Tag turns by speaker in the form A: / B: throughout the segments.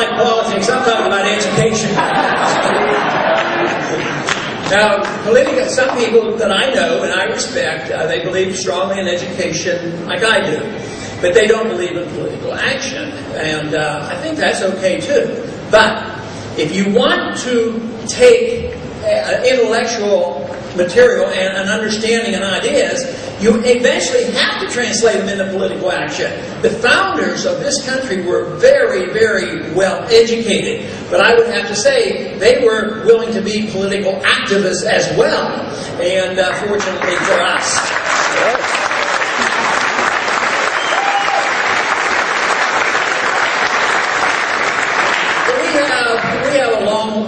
A: like politics. I'm talking about education. Now, some people that I know and I respect, they believe strongly in education like I do. But they don't believe in political action. And I think that's okay too. But if you want to take intellectual material and an understanding and ideas, you eventually have to translate them into political action. The founders of this country were very, very well educated, but I would have to say they were willing to be political activists as well, and fortunately for us. We have a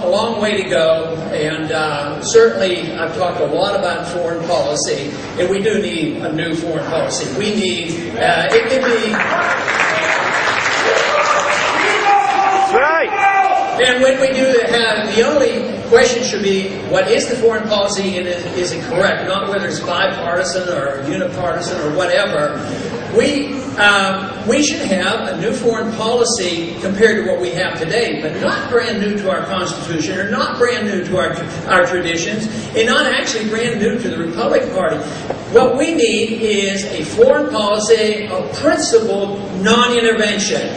A: long way to go, and certainly I've talked a lot about foreign policy, and we do need a new foreign policy. We need, it can be...
B: That's right!
A: And when we do have, the only question should be, what is the foreign policy, and is it correct? Not whether it's bipartisan or unipartisan or whatever. We should have a new foreign policy compared to what we have today, but not brand new to our Constitution, or not brand new to our traditions, and not actually brand new to the Republican Party. What we need is a foreign policy of principled non-intervention.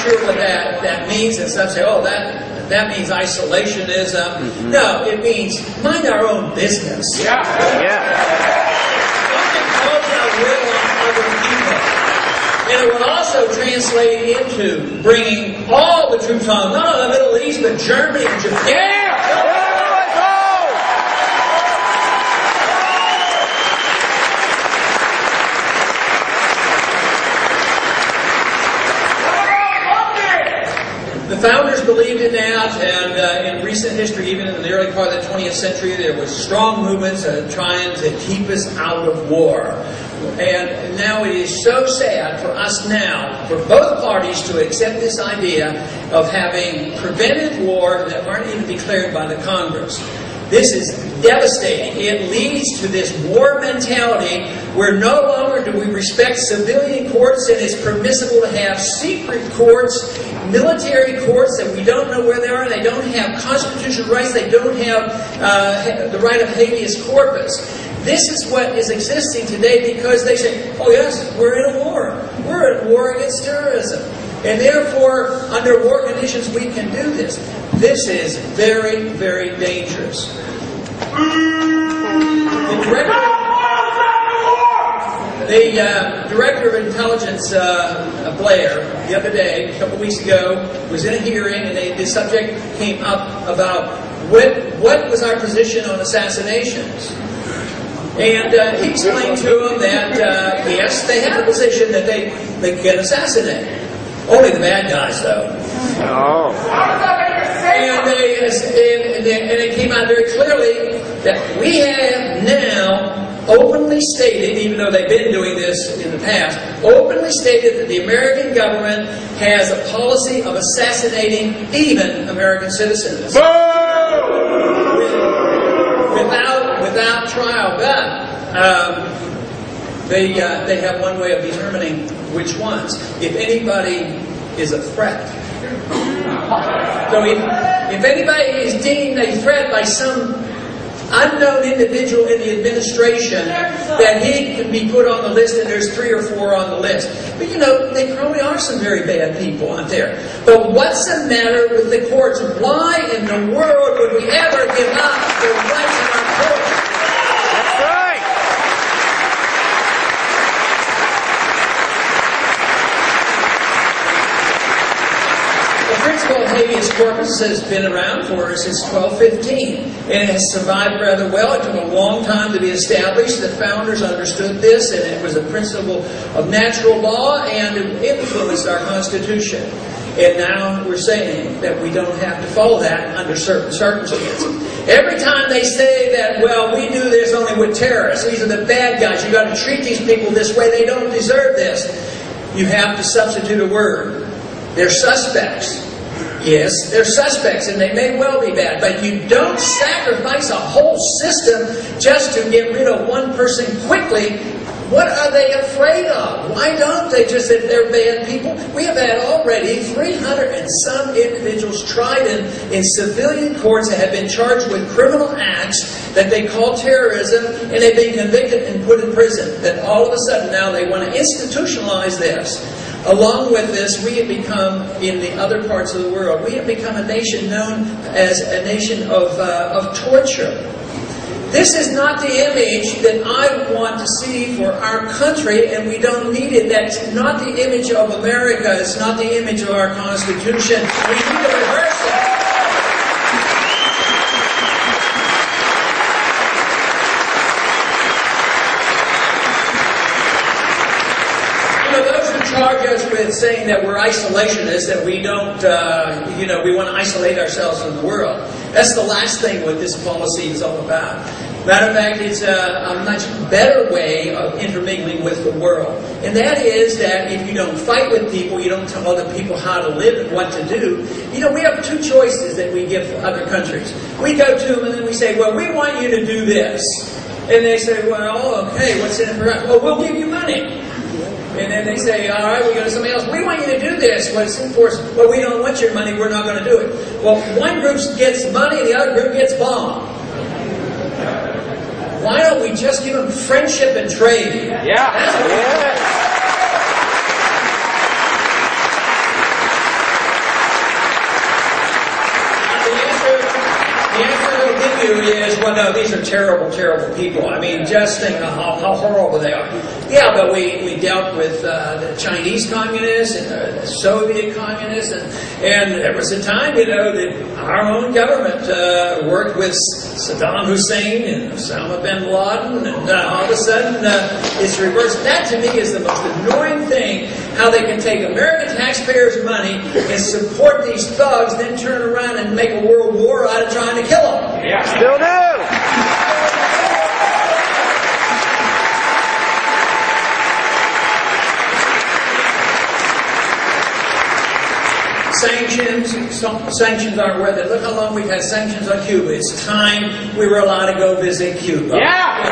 A: Sure what that means, and some say, oh, that means isolationism. No, it means mind our own business.
B: Yeah.
A: Don't impose our will on other people. And it would also translate into bringing all the troops home, not only the Middle East, but Germany and Japan. The founders believed in that, and in recent history, even in the early part of the 20th century, there was strong movements trying to keep us out of war. And now it is so sad for us now, for both parties to accept this idea of having prevented war that weren't even declared by the Congress. This is devastating. It leads to this war mentality where no longer do we respect civilian courts, and it's permissible to have secret courts, military courts that we don't know where they are. They don't have constitutional rights. They don't have the right of habeas corpus. This is what is existing today because they say, oh yes, we're in a war. We're in a war against terrorism. And therefore, under war conditions, we can do this. This is very, very dangerous. The Director of Intelligence, Blair, the other day, a couple of weeks ago, was in a hearing, and the subject came up about what was our position on assassinations. And he explained to them that, yes, they had a position that they can assassinate. Only the bad guys, though.
B: Oh.
A: And it came out very clearly that we have now openly stated, even though they've been doing this in the past, openly stated that the American government has a policy of assassinating even American citizens. Without trial. But they have one way of determining which ones. If anybody is a threat. So if anybody is deemed a threat by some unknown individual in the administration, that he can be put on the list, and there's 3 or 4 on the list. But you know, there probably are some very bad people out there. But what's the matter with the courts? Why in the world would we ever give up the rights of our courts?
B: That's right.
A: The principle of habeas corpus has been around for since 1215, and it has survived rather well. It took a long time to be established. The founders understood this, and it was a principle of natural law, and it influenced our Constitution. And now we're saying that we don't have to follow that under certain circumstances. Every time they say that, well, we do this only with terrorists, these are the bad guys, you've got to treat these people this way, they don't deserve this, you have to substitute a word. They're suspects. Yes, they're suspects and they may well be bad, but you don't sacrifice a whole system just to get rid of one person quickly. What are they afraid of? Why don't they just, if they're bad people? We have had already 300 and some individuals tried in civilian courts that have been charged with criminal acts that they call terrorism, and they've been convicted and put in prison. Then all of a sudden now they want to institutionalize this. Along with this, we have become, in the other parts of the world, we have become a nation known as a nation of torture. This is not the image that I want to see for our country, and we don't need it. That's not the image of America. It's not the image of our Constitution. We need to reverse it. Those who charge us with saying that we're isolationists, that we don't, we want to isolate ourselves from the world. That's the last thing what this policy is all about. Matter of fact, it's a much better way of intermingling with the world. And that is that if you don't fight with people, you don't tell other people how to live and what to do. We have two choices that we give other countries. We go to them and then we say, well, we want you to do this. And they say, well, okay, what's in it for us? Well, we'll give you money. And then they say, all right, we go to somebody else. We want you to do this. What's in for us? Well, we don't want your money. We're not going to do it. Well, one group gets money, the other group gets bombed. Why don't we just give them friendship and trade?
B: Yeah.
A: The answer they'll give you is, well, no, these are terrible, terrible people. I mean, just think how horrible they are. Yeah, but we dealt with the Chinese communists and the Soviet communists, and there was a time, that our own government worked with Saddam Hussein and Osama bin Laden, and all of a sudden it's reversed. That to me is the most annoying thing, how they can take American taxpayers' money and support these thugs, then turn around and make a world war out of trying to kill them.
B: Yeah. Still do.
A: Sanctions aren't worth it. Look how long we've had sanctions on Cuba. It's time we were allowed to go visit Cuba.
B: Yeah!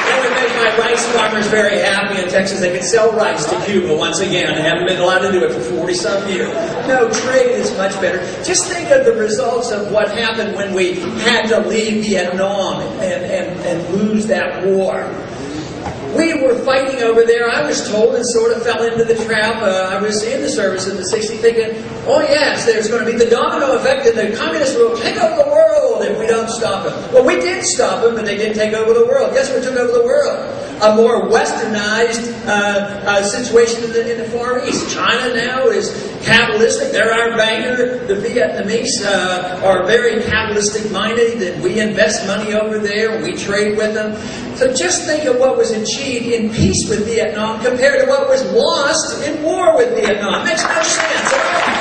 A: That would make my rice farmers very happy in Texas. They could sell rice to Cuba once again. They haven't been allowed to do it for 40-some years. No, trade is much better. Just think of the results of what happened when we had to leave Vietnam and lose that war. We were fighting over there, I was told, and sort of fell into the trap. I was in the service in the 60s thinking, oh yes, there's going to be the domino effect and the communists will take over the world if we don't stop them. Well, we did stop them, but they didn't take over the world. Guess what took over the world? A more westernized situation in the Far East. China now is capitalistic. They're our banker. The Vietnamese are very capitalistic minded, and we invest money over there and we trade with them. So just think of what was achieved in peace with Vietnam compared to what was lost in war with Vietnam. It makes no sense at all.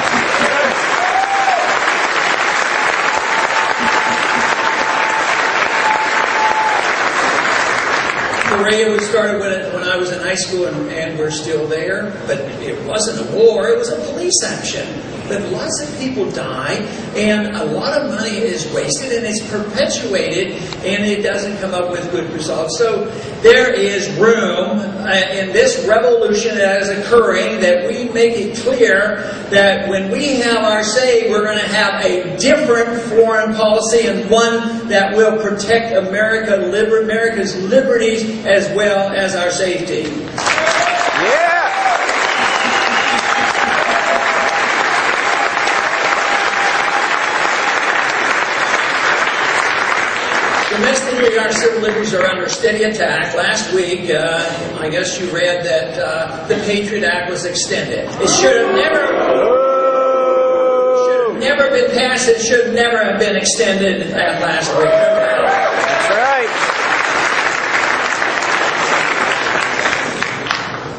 A: Korea was started when I was in high school, and we're still there. But it wasn't a war; it was a police action. But lots of people die, and a lot of money is wasted, and it's perpetuated, and it doesn't come up with good results. So there is room in this revolution that is occurring that we make it clear that when we have our say, we're going to have a different foreign policy, and one that will protect America's liberties as well as our safety.
B: Yeah.
A: Domestically, our civil liberties are under steady attack. Last week, I guess you read that the Patriot Act was extended. It should have never been passed. It should never have been extended last week.
B: That's right.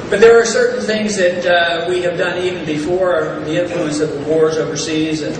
A: But there are certain things that we have done even before the influence of the wars overseas and